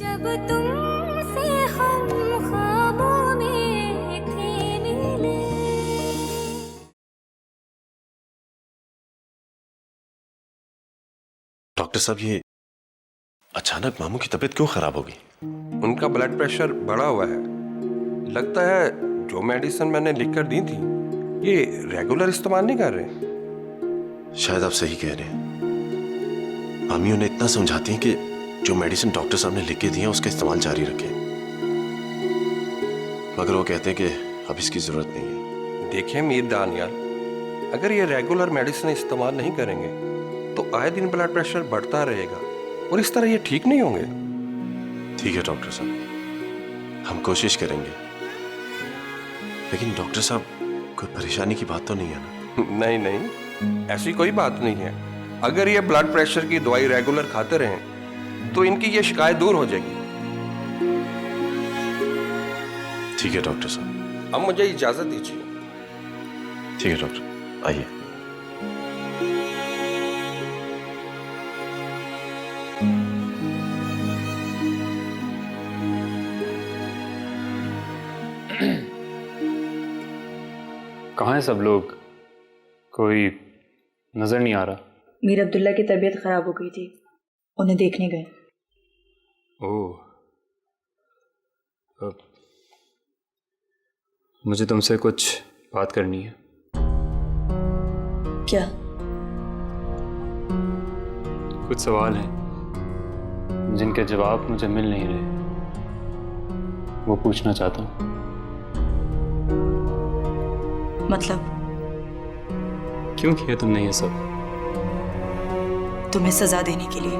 जब तुमसे हम ख्वाबों में थे मिले। डॉक्टर साहब, ये अचानक मामू की तबीयत क्यों खराब हो गई? उनका ब्लड प्रेशर बढ़ा हुआ है। लगता है जो मेडिसिन मैंने लिख कर दी थी ये रेगुलर इस्तेमाल नहीं कर रहे। शायद आप सही कह रहे हैं। मामी उन्हें इतना समझाती हैं कि जो मेडिसिन डॉक्टर साहब ने लिख के दी है उसका इस्तेमाल जारी रखें, मगर वो कहते हैं कि अब इसकी जरूरत नहीं है। देखिए मीर दानियाल, अगर ये रेगुलर मेडिसिन इस्तेमाल नहीं करेंगे तो आए दिन ब्लड प्रेशर बढ़ता रहेगा और इस तरह ये ठीक नहीं होंगे। ठीक है डॉक्टर साहब, हम कोशिश करेंगे, लेकिन डॉक्टर साहब कोई परेशानी की बात तो नहीं है ना? नहीं नहीं, ऐसी कोई बात नहीं है। अगर ये ब्लड प्रेशर की दवाई रेगुलर खाते रहें तो इनकी ये शिकायत दूर हो जाएगी। ठीक है डॉक्टर साहब। अब मुझे इजाजत दीजिए। ठीक है डॉक्टर, आइए। कहाँ हैं सब लोग? कोई नजर नहीं आ रहा। मीर अब्दुल्ला की तबीयत खराब हो गई थी, उन्हें देखने गए। ओह, मुझे तुमसे कुछ बात करनी है। क्या? कुछ सवाल हैं जिनके जवाब मुझे मिल नहीं रहे, वो पूछना चाहता हूँ। मतलब? क्यों किया तुमने ये सब? तुम्हें सजा देने के लिए।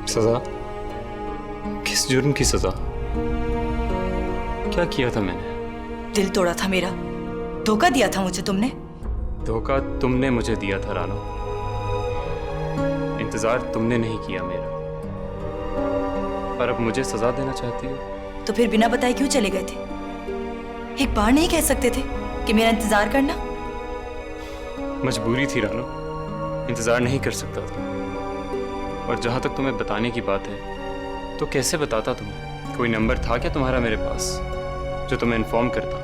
सजा? किस जुर्म की सजा? क्या किया था मैंने? दिल तोड़ा था मेरा, धोखा दिया था मुझे तुमने। धोखा तुमने मुझे दिया था रानो, इंतजार तुमने नहीं किया मेरा, और अब मुझे सजा देना चाहती हो? तो फिर बिना बताए क्यों चले गए थे? एक बार नहीं कह सकते थे कि मेरा इंतजार करना? मजबूरी थी रानो, इंतजार नहीं कर सकता था। और जहां तक तुम्हें बताने की बात है, तो कैसे बताता तुम्हें? कोई नंबर था क्या तुम्हारा मेरे पास जो तुम्हें इन्फॉर्म करता?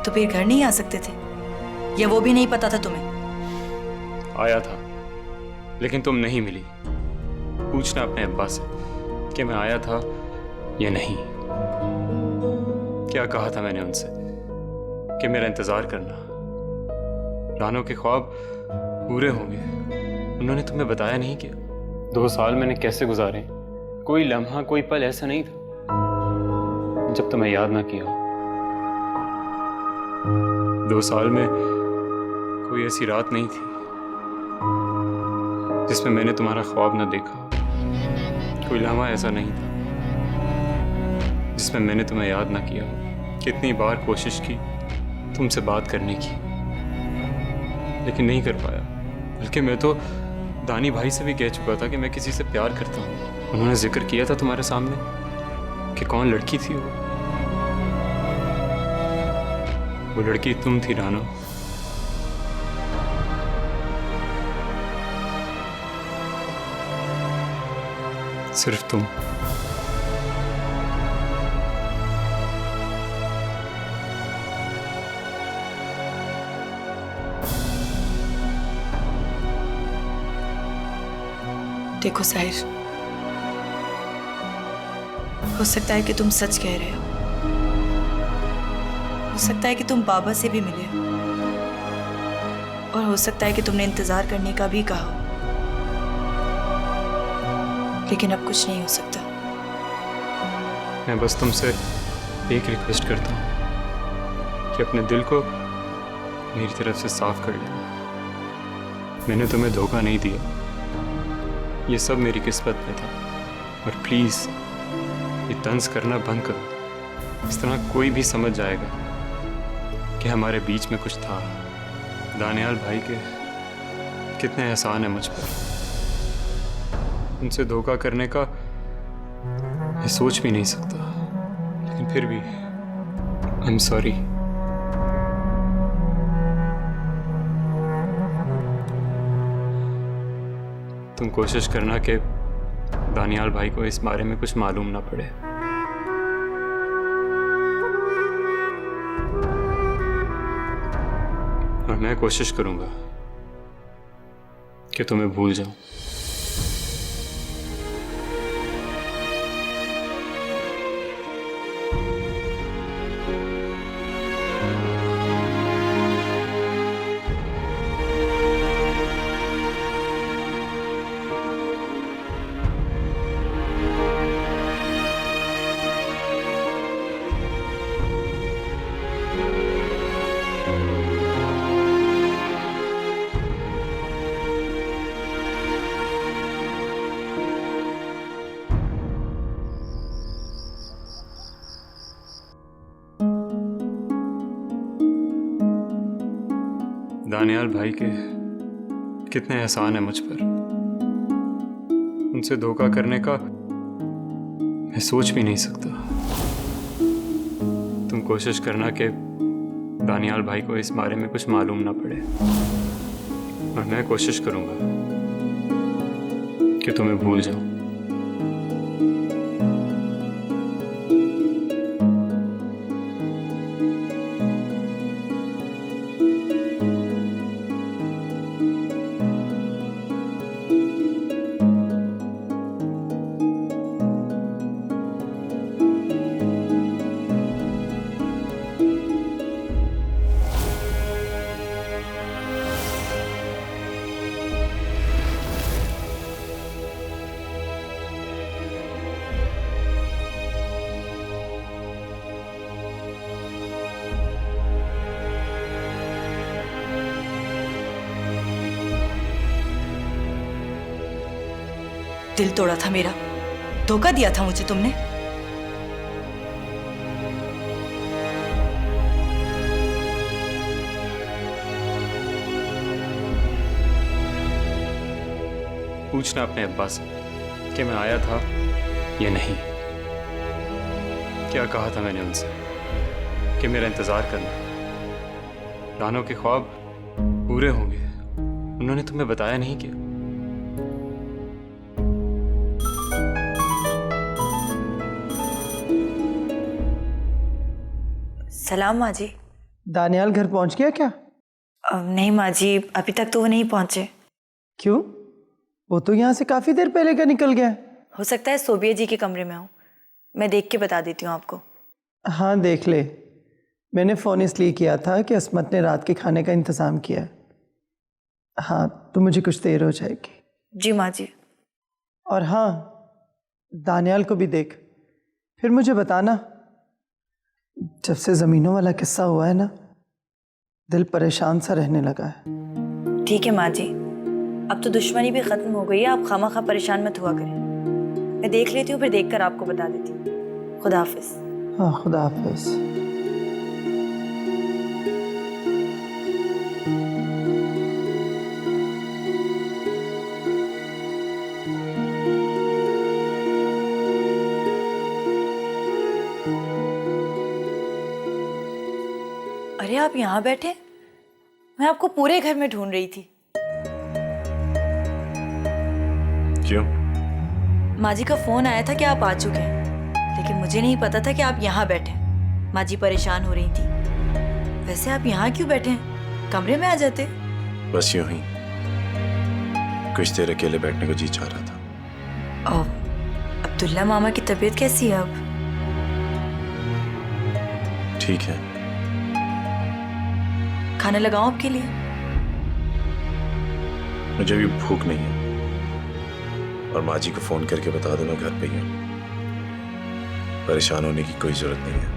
तो फिर घर नहीं आ सकते थे, या वो भी नहीं पता था तुम्हें? आया था, लेकिन तुम नहीं मिली। पूछना अपने अब्बा से कि मैं आया था या नहीं। क्या कहा था मैंने उनसे कि मेरा इंतजार करना, रानो के ख्वाब पूरे होंगे। उन्होंने तुम्हें बताया नहीं क्या? 2 साल मैंने कैसे गुजारे? कोई लम्हा, कोई पल ऐसा नहीं था जब तुम्हें याद ना किया। 2 साल में कोई ऐसी रात नहीं थी जिसमें मैंने तुम्हारा ख्वाब ना देखा। कोई लम्हा ऐसा नहीं था जिसमें मैंने तुम्हें याद ना किया। कितनी बार कोशिश की तुमसे बात करने की, लेकिन नहीं कर पाया। बल्कि मैं तो दानी भाई से भी कह चुका था कि मैं किसी से प्यार करता हूँ। उन्होंने जिक्र किया था तुम्हारे सामने कि कौन लड़की थी वो लड़की तुम थी रानो। सिर्फ तुम। देखो साहिर, हो सकता है कि तुम सच कह रहे हो सकता है कि तुम बाबा से भी मिले हो, और हो सकता है कि तुमने इंतजार करने का भी कहा हो, लेकिन अब कुछ नहीं हो सकता। मैं बस तुमसे एक रिक्वेस्ट करता हूँ कि अपने दिल को मेरी तरफ से साफ कर लेना। मैंने तुम्हें धोखा नहीं दिया, ये सब मेरी किस्मत में था। और प्लीज ये तंज करना बंद करो। इस तरह कोई भी समझ जाएगा कि हमारे बीच में कुछ था। दानियाल भाई के कितने एहसान है मुझ पर। उनसे धोखा करने का मैं सोच भी नहीं सकता, लेकिन फिर भी आई एम सॉरी। तुम कोशिश करना कि दानियाल भाई को इस बारे में कुछ मालूम ना पड़े। और मैं कोशिश करूंगा कि तुम्हें भूल जाऊं। दानियाल भाई के कितने एहसान है मुझ पर। उनसे धोखा करने का मैं सोच भी नहीं सकता। तुम कोशिश करना कि दानियाल भाई को इस बारे में कुछ मालूम ना पड़े, और मैं कोशिश करूंगा कि तुम्हें भूल जाऊं। दिल तोड़ा था मेरा, धोखा दिया था मुझे तुमने। पूछना अपने अब्बा से कि मैं आया था या नहीं। क्या कहा था मैंने उनसे कि मेरा इंतजार करना, रानों के ख्वाब पूरे होंगे। उन्होंने तुम्हें बताया नहीं क्या? सलाम माँ जी। दानियाल घर पहुंच गया क्या? नहीं माँ जी, अभी तक तो वो नहीं पहुंचे। क्यों? वो तो यहाँ से काफी देर पहले का निकल गया। हो सकता है सोबिया जी के कमरे में हो। मैं देख के बता देती हूँ आपको। हाँ देख ले। मैंने फ़ोन इसलिए किया था कि अस्मत ने रात के खाने का इंतज़ाम किया है। हाँ तो मुझे कुछ देर हो जाएगी। जी माँ जी। और हाँ, दानियाल को भी देख, फिर मुझे बताना। जब से ज़मीनों वाला किस्सा हुआ है ना, दिल परेशान सा रहने लगा है। ठीक है माँ जी, अब तो दुश्मनी भी ख़त्म हो गई है। आप खामा परेशान मत हुआ करें। मैं देख लेती हूँ, फिर देखकर आपको बता देती हूँ। खुदा हाफिज़। हाँ खुदा हाफिज़। अरे आप यहाँ बैठे, मैं आपको पूरे घर में ढूंढ रही थी। क्यों? माँ जी का फोन आया था कि आप आ चुके हैं, लेकिन मुझे नहीं पता था कि आप यहाँ बैठे हैं। माँ जी परेशान हो रही थी। वैसे आप यहाँ क्यों बैठे हैं? कमरे में आ जाते। बस यूं ही कुछ देर अकेले बैठने को जी चाह रहा था। अब्दुल्ला मामा की तबीयत कैसी है अब? ठीक है। खाना लगाऊं आपके लिए? मुझे भी भूख नहीं है, और माँ जी को फोन करके बता दो मैं घर पे ही हूँ। परेशान होने की कोई जरूरत नहीं है।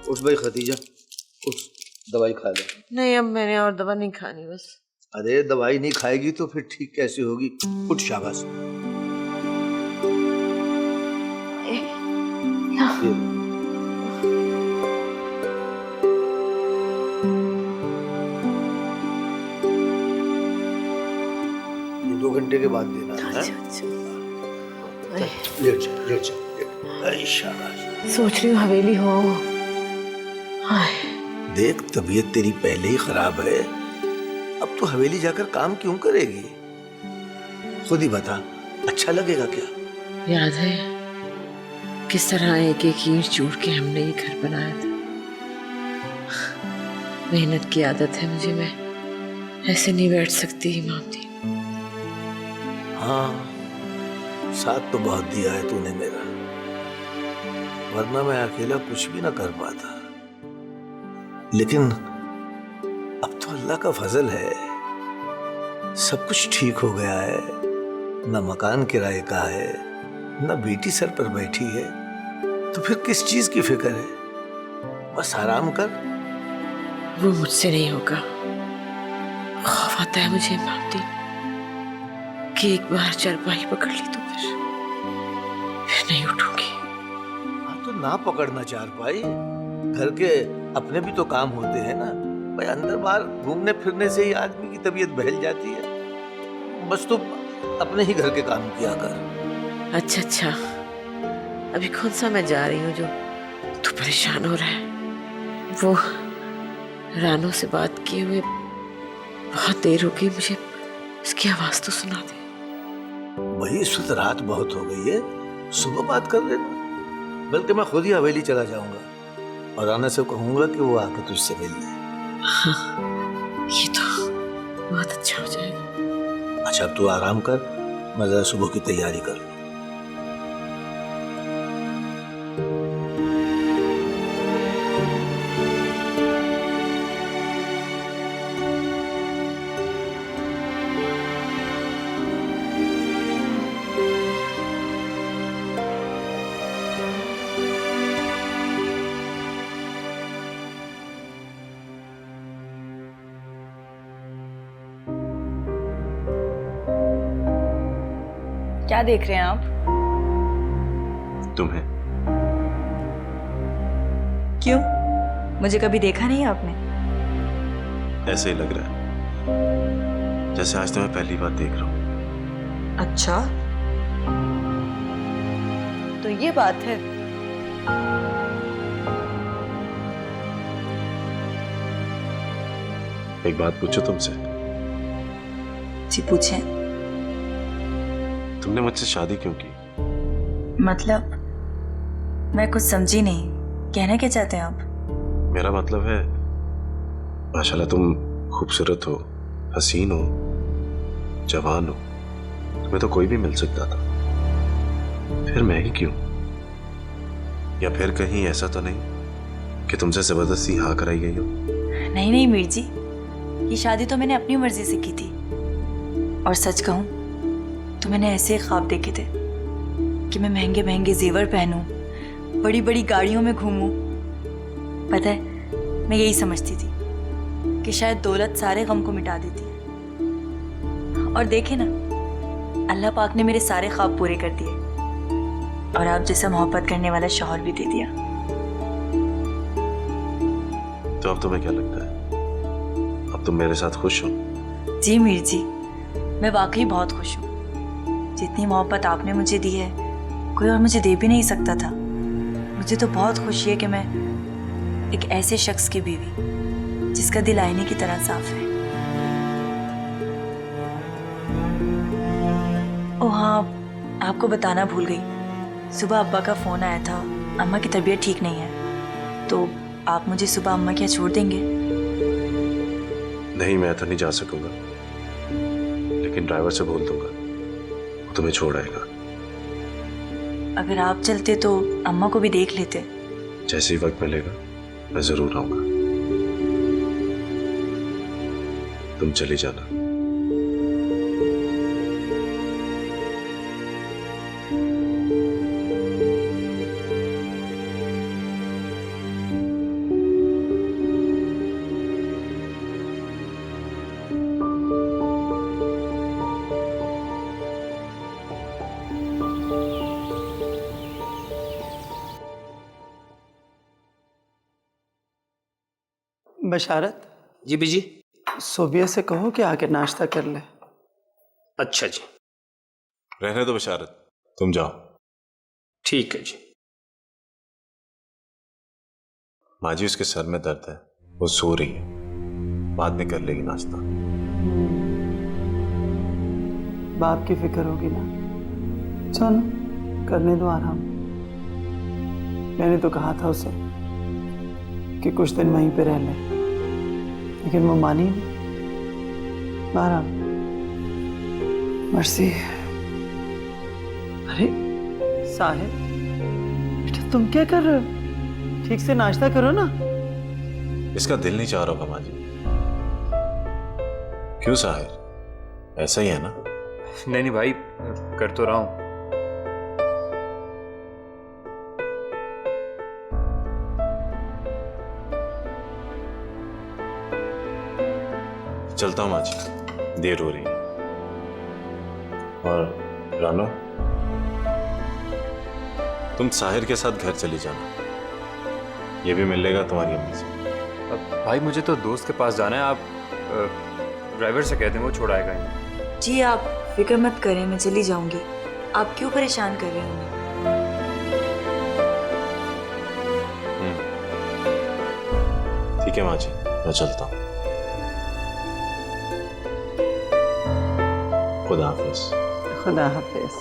उठ भाई खतीजा, उठ दवाई खा ले। नहीं, अब मैंने और दवा नहीं खानी बस। अरे दवाई नहीं खाएगी तो फिर ठीक कैसे होगी? उठ शाबाश। घंटे के बाद देना है। लेट जा, लेट जा, लेट। शाबाश। सोच रही हूँ हवेली हो। हाय, देख, तबीयत तेरी पहले ही खराब है, अब तो हवेली जाकर काम क्यों करेगी? खुद ही बता, अच्छा लगेगा क्या? याद है किस तरह एक एक ईंट जोड़ के हमने ये घर बनाया था। मेहनत की आदत है मुझे, मैं ऐसे नहीं बैठ सकती इमामती। हाँ, साथ तो बहुत दिया है तूने मेरा, वरना मैं अकेला कुछ भी ना कर पाता। लेकिन अब तो अल्लाह का फजल है, सब कुछ ठीक हो गया है। न मकान किराए का है, न बेटी सर पर बैठी है, तो फिर किस चीज की फिक्र है? बस आराम कर। वो मुझसे नहीं होगा। खौफ आता है मुझे इमामती कि एक बार चारपाई पकड़ ली तो फिर नहीं उठूंगी। हाँ, तो ना पकड़ना चारपाई, घर के अपने भी तो काम होते हैं ना भाई। अंदर बाहर घूमने फिरने से ही आदमी की तबीयत बहल जाती है। बस तू अपने ही घर के काम किया कर। अच्छा, अभी कौन सा मैं जा रही हूँ जो तू परेशान हो रहा है? वो रानू से बात किए हुए बहुत देर हो गई, मुझे उसकी आवाज तो सुना दे। वही, इस वक्त रात बहुत हो गई है, सुबह बात कर लेना। बल्कि मैं खुद ही हवेली चला जाऊंगा और राना से कहूंगा कि वो आकर तुझसे मिल ले। हाँ, ये तो बहुत अच्छा हो जाएगा। अच्छा, अब तू आराम कर, मैं जरा सुबह की तैयारी कर लूं। क्या देख रहे हैं आप? तुम्हें। क्यों? मुझे कभी देखा नहीं आपने। ऐसे ही लग रहा है जैसे आज तुम्हें पहली बार देख रहा हूं। अच्छा, तो ये बात है। एक बात पूछो तुमसे। जी पूछें। तुमने मुझसे शादी क्यों की? मतलब मैं कुछ समझी नहीं, कहना क्या चाहते हैं आप? मेरा मतलब है, माशाल्लाह तुम खूबसूरत हो, हसीन हो, जवान हो, तुम्हें तो कोई भी मिल सकता था, फिर मैं ही क्यों? या फिर कहीं ऐसा तो नहीं कि तुमसे जबरदस्ती हाँ कराई गई हो? नहीं नहीं मीर जी, ये शादी तो मैंने अपनी मर्जी से की थी। और सच कहूं तो मैंने ऐसे ख्वाब देखे थे कि मैं महंगे महंगे जेवर पहनूं, बड़ी बड़ी गाड़ियों में घूमूं। पता है, मैं यही समझती थी कि शायद दौलत सारे गम को मिटा देती है। और देखे ना, अल्लाह पाक ने मेरे सारे ख्वाब पूरे कर दिए और आप जैसा मोहब्बत करने वाला शौहर भी दे दिया। तो अब तुम्हें क्या लगता है, अब तुम मेरे साथ खुश हो? जी मीर जी, मैं वाकई बहुत खुश हूँ। जितनी मोहब्बत आपने मुझे दी है, कोई और मुझे दे भी नहीं सकता था। मुझे तो बहुत खुशी है कि मैं एक ऐसे शख्स की बीवी जिसका दिल आईने की तरह साफ है। ओह हाँ, आपको बताना भूल गई, सुबह अब्बा का फ़ोन आया था, अम्मा की तबीयत ठीक नहीं है, तो आप मुझे सुबह अम्मा के यहाँ छोड़ देंगे? नहीं, मैं तो नहीं जा सकूंगा, लेकिन ड्राइवर से बोल दूंगा, वो तुम्हें छोड़ आएगा। अगर आप चलते तो अम्मा को भी देख लेते। जैसे ही वक्त मिलेगा मैं जरूर आऊंगा, तुम चली जाना। बशारत, जी बीजी। सोबिया से कहो कि आके नाश्ता कर ले। अच्छा जी, रहने दो बशारत, तुम जाओ। ठीक है जी। माँ जी उसके सर में दर्द है, वो सो रही है, बाद में कर लेगी नाश्ता। बाप की फिक्र होगी ना, चलो करने दो आराम। मैंने तो कहा था उसे कि कुछ दिन वहीं पे रह ले, लेकिन वो मानी नहीं। आराम। मर्सी। अरे साहिब, बेटा तुम क्या कर रहे हो? ठीक से नाश्ता करो ना। इसका दिल नहीं चाह रहा होगा माँ जी। क्यों साहिर, ऐसा ही है ना? नहीं नहीं भाई, कर तो रहा हूँ। चलता हूँ माँ जी, देर हो रही है। और रानो, तुम साहिर के साथ घर चली जाना, ये भी मिल लेगा तुम्हारी अम्मी से। अब भाई मुझे तो दोस्त के पास जाना है, आप ड्राइवर से कह दें, वो छोड़ाएगा ही। जी आप फिक्र मत करें, मैं चली जाऊंगी। आप क्यों परेशान कर रहे हैं उन्हें? ठीक है माँ जी, मैं चलता हूँ। खुदा हाफिज। खुदा हाफिज।